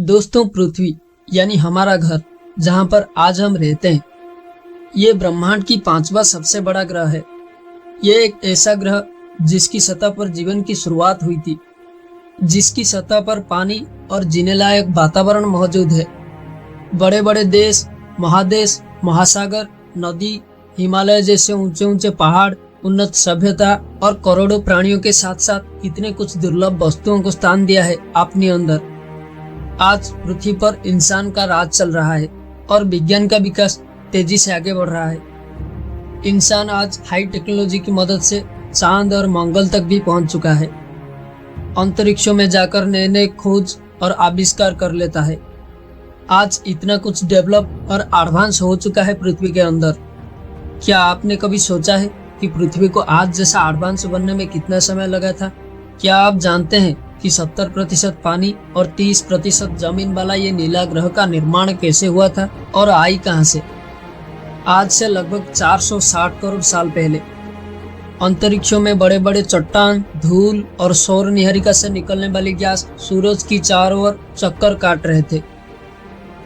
दोस्तों, पृथ्वी यानी हमारा घर, जहाँ पर आज हम रहते हैं, ये ब्रह्मांड की पांचवा सबसे बड़ा ग्रह है। ये एक ऐसा ग्रह जिसकी सतह पर जीवन की शुरुआत हुई थी, जिसकी सतह पर पानी और जीने लायक वातावरण मौजूद है। बड़े बड़े देश, महादेश, महासागर, नदी, हिमालय जैसे ऊंचे ऊंचे पहाड़, उन्नत सभ्यता और करोड़ों प्राणियों के साथ साथ कितने कुछ दुर्लभ वस्तुओं को स्थान दिया है अपने अंदर। आज पृथ्वी पर इंसान का राज चल रहा है और विज्ञान का विकास तेजी से आगे बढ़ रहा है। इंसान आज हाई टेक्नोलॉजी की मदद से चांद और मंगल तक भी पहुंच चुका है। अंतरिक्षों में जाकर नए नए खोज और आविष्कार कर लेता है। आज इतना कुछ डेवलप और एडवांस हो चुका है पृथ्वी के अंदर। क्या आपने कभी सोचा है कि पृथ्वी को आज जैसा एडवांस बनने में कितना समय लगा था? क्या आप जानते हैं कि 70% पानी और 30% जमीन वाला ये नीला ग्रह का निर्माण कैसे हुआ था और आई कहां से? आज से लगभग 460 करोड़ साल पहले अंतरिक्षों में बड़े बड़े चट्टान, धूल और सौर निहारिका से निकलने वाली गैस सूरज की चारों ओर चक्कर काट रहे थे।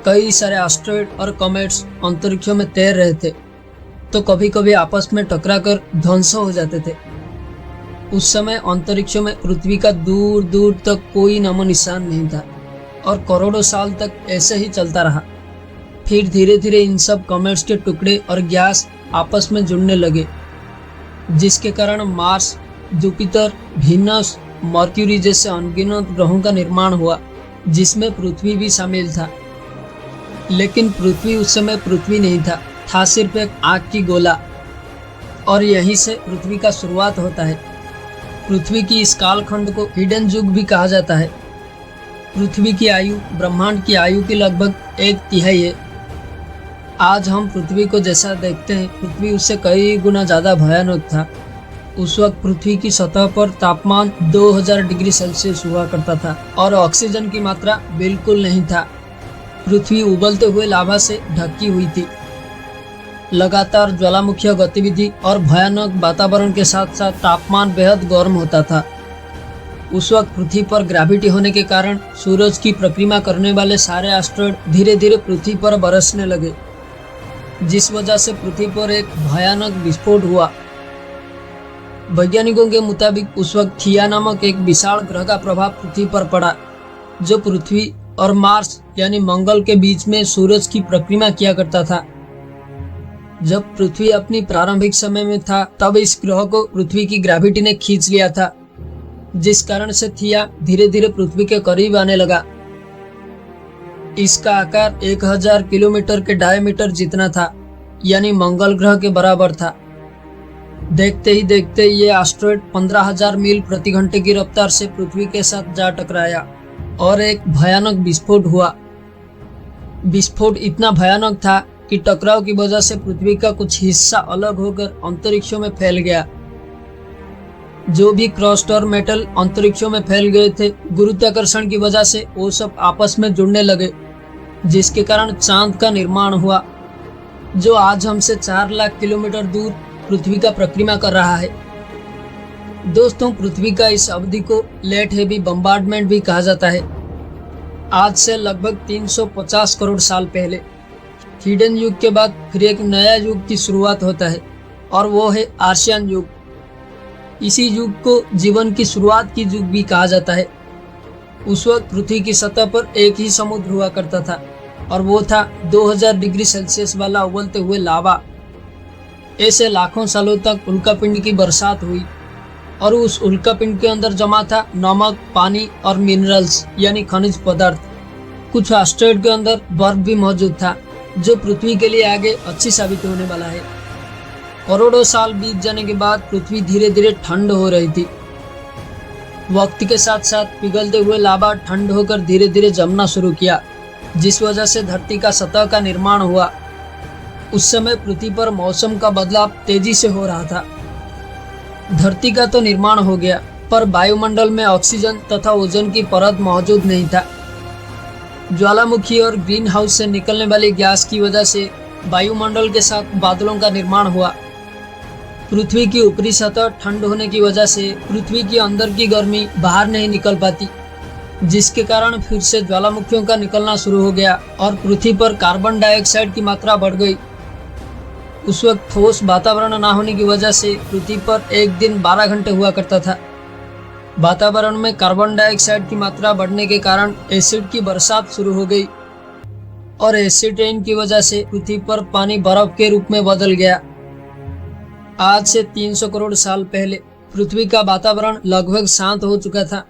कई सारे एस्टेरॉयड और कॉमेट्स अंतरिक्षों में तैर रहे थे, तो कभी कभी आपस में टकराकर ध्वंस हो जाते थे। उस समय अंतरिक्षों में पृथ्वी का दूर दूर तक कोई नामो निशान नहीं था और करोड़ों साल तक ऐसे ही चलता रहा। फिर धीरे धीरे इन सब कॉमेट्स के टुकड़े और गैस आपस में जुड़ने लगे, जिसके कारण मार्स, जुपिटर, वीनस, मर्क्यूरी जैसे अनगिनत ग्रहों का निर्माण हुआ, जिसमें पृथ्वी भी शामिल था। लेकिन पृथ्वी उस समय पृथ्वी नहीं था सिर्फ एक आग की गोला। और यहीं से पृथ्वी का शुरुआत होता है। पृथ्वी की इस कालखंड को हिडन युग भी कहा जाता है। पृथ्वी की आयु ब्रह्मांड की आयु की लगभग 1/3 है। आज हम पृथ्वी को जैसा देखते हैं, पृथ्वी उससे कई गुना ज्यादा भयानक था। उस वक्त पृथ्वी की सतह पर तापमान 2000 डिग्री सेल्सियस हुआ करता था और ऑक्सीजन की मात्रा बिल्कुल नहीं था। पृथ्वी उबलते हुए लावा से ढकी हुई थी। लगातार ज्वालामुखीय गतिविधि और भयानक वातावरण के साथ साथ तापमान बेहद गर्म होता था। उस वक्त पृथ्वी पर ग्रेविटी होने के कारण सूरज की परिक्रमा करने वाले सारे एस्टेरॉयड धीरे धीरे पृथ्वी पर बरसने लगे, जिस वजह से पृथ्वी पर एक भयानक विस्फोट हुआ। वैज्ञानिकों के मुताबिक उस वक्त थिया नामक एक विशाल ग्रह का प्रभाव पृथ्वी पर पड़ा, जो पृथ्वी और मार्स यानी मंगल के बीच में सूरज की परिक्रमा किया करता था। जब पृथ्वी अपनी प्रारंभिक समय में था, तब इस ग्रह को पृथ्वी की ग्रेविटी ने खींच लिया था, जिस कारण से थिया धीरे धीरे पृथ्वी के करीब आने लगा। इसका आकार 1000 किलोमीटर के डायमीटर जितना था, यानी मंगल ग्रह के बराबर था। देखते ही देखते ये एस्टेरॉयड 15,000 मील प्रति घंटे की रफ्तार से पृथ्वी के साथ जा टकराया और एक भयानक विस्फोट हुआ। विस्फोट इतना भयानक था कि टकराव की वजह से पृथ्वी का कुछ हिस्सा अलग होकर अंतरिक्षों में फैल गया। जो भी क्रस्ट और मेटल अंतरिक्षों में फैल गए थे, गुरुत्वाकर्षण की वजह से वो सब आपस में जुड़ने लगे, जिसके कारण चांद का निर्माण हुआ, जो आज हमसे 4 लाख किलोमीटर दूर पृथ्वी का परिक्रमा कर रहा है। दोस्तों, पृथ्वी का इस अवधि को लेट हेवी बम्बार्डमेंट भी कहा जाता है। आज से लगभग 350 करोड़ साल पहले हिडन युग के बाद फिर एक नया युग की शुरुआत होता है, और वो है आर्शियन युग। इसी युग को जीवन की शुरुआत की युग भी कहा जाता है। उस वक्त पृथ्वी की सतह पर एक ही समुद्र हुआ करता था, और वो था 2000 डिग्री सेल्सियस वाला उबलते हुए लावा। ऐसे लाखों सालों तक उल्कापिंड की बरसात हुई, और उस उल्कापिंड के अंदर जमा था नमक, पानी और मिनरल्स यानी खनिज पदार्थ। कुछ एस्टेरॉयड के अंदर बर्फ भी मौजूद था, जो पृथ्वी के लिए आगे अच्छी साबित होने वाला है। करोड़ों साल बीत जाने के बाद पृथ्वी धीरे धीरे ठंड हो रही थी। वक्त के साथ साथ पिघलते हुए लावा ठंड होकर धीरे धीरे जमना शुरू किया, जिस वजह से धरती का सतह का निर्माण हुआ। उस समय पृथ्वी पर मौसम का बदलाव तेजी से हो रहा था। धरती का तो निर्माण हो गया, पर वायुमंडल में ऑक्सीजन तथा ओजोन की परत मौजूद नहीं था। ज्वालामुखी और ग्रीन हाउस से निकलने वाली गैस की वजह से वायुमंडल के साथ बादलों का निर्माण हुआ। पृथ्वी की ऊपरी सतह ठंड होने की वजह से पृथ्वी के अंदर की गर्मी बाहर नहीं निकल पाती, जिसके कारण फिर से ज्वालामुखियों का निकलना शुरू हो गया और पृथ्वी पर कार्बन डाइऑक्साइड की मात्रा बढ़ गई। उस वक्त ठोस वातावरण न होने की वजह से पृथ्वी पर एक दिन 12 घंटे हुआ करता था। वातावरण में कार्बन डाइऑक्साइड की मात्रा बढ़ने के कारण एसिड की बरसात शुरू हो गई और एसिड रेन की वजह से पृथ्वी पर पानी बर्फ के रूप में बदल गया। आज से 300 करोड़ साल पहले पृथ्वी का वातावरण लगभग शांत हो चुका था।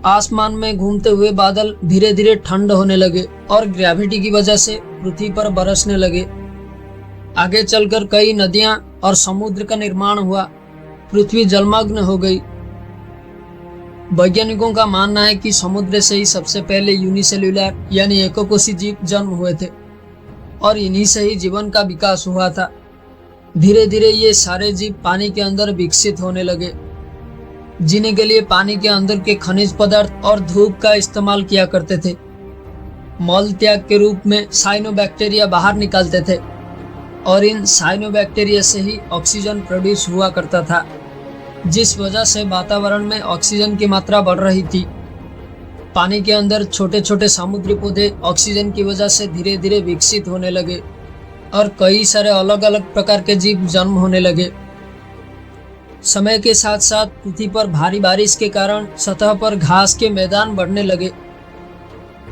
आसमान में घूमते हुए बादल धीरे धीरे ठंड होने लगे और ग्रेविटी की वजह से पृथ्वी पर बरसने लगे। आगे चलकर कई नदियां और समुद्र का निर्माण हुआ। पृथ्वी जलमग्न हो गई। वैज्ञानिकों का मानना है कि समुद्र से ही सबसे पहले यूनिसेल्युलर यानी एकोकोशी जीव जन्म हुए थे और इन्हीं से ही जीवन का विकास हुआ था। धीरे धीरे ये सारे जीव पानी के अंदर विकसित होने लगे। जीने के लिए पानी के अंदर के खनिज पदार्थ और धूप का इस्तेमाल किया करते थे। मल त्याग के रूप में साइनोबैक्टीरिया बाहर निकालते थे और इन साइनोबैक्टीरिया से ही ऑक्सीजन प्रोड्यूस हुआ करता था, जिस वजह से वातावरण में ऑक्सीजन की मात्रा बढ़ रही थी। पानी के अंदर छोटे छोटे समुद्री पौधे ऑक्सीजन की वजह से धीरे धीरे विकसित होने लगे और कई सारे अलग अलग प्रकार के जीव जन्म होने लगे। समय के साथ साथ पृथ्वी पर भारी बारिश के कारण सतह पर घास के मैदान बढ़ने लगे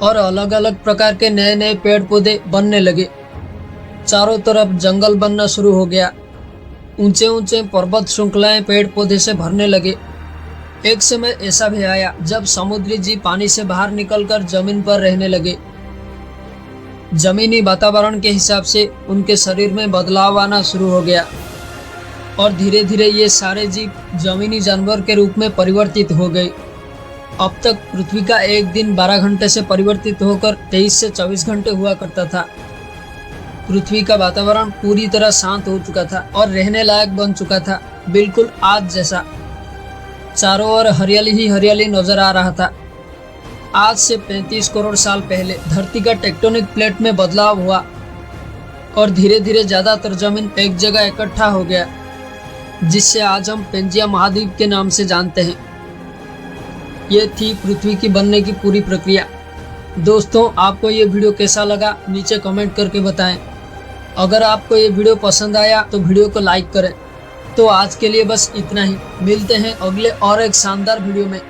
और अलग अलग प्रकार के नए नए पेड़ पौधे बनने लगे। चारों तरफ जंगल बनना शुरू हो गया। ऊंचे ऊंचे पर्वत श्रृंखलाएं पेड़ पौधे से भरने लगे। एक समय ऐसा भी आया जब समुद्री जीव पानी से बाहर निकलकर जमीन पर रहने लगे। जमीनी वातावरण के हिसाब से उनके शरीर में बदलाव आना शुरू हो गया और धीरे धीरे ये सारे जीव जमीनी जानवर के रूप में परिवर्तित हो गए। अब तक पृथ्वी का एक दिन 12 घंटे से परिवर्तित होकर 23 से 24 घंटे हुआ करता था। पृथ्वी का वातावरण पूरी तरह शांत हो चुका था और रहने लायक बन चुका था, बिल्कुल आज जैसा। चारों ओर हरियाली ही हरियाली नजर आ रहा था। आज से 35 करोड़ साल पहले धरती का टेक्टोनिक प्लेट में बदलाव हुआ और धीरे धीरे ज्यादातर जमीन एक जगह इकट्ठा हो गया, जिससे आज हम पेंजिया महाद्वीप के नाम से जानते हैं। ये थी पृथ्वी की बनने की पूरी प्रक्रिया। दोस्तों, आपको ये वीडियो कैसा लगा नीचे कमेंट करके बताएं। अगर आपको ये वीडियो पसंद आया तो वीडियो को लाइक करें। तो आज के लिए बस इतना ही। मिलते हैं अगले और एक शानदार वीडियो में।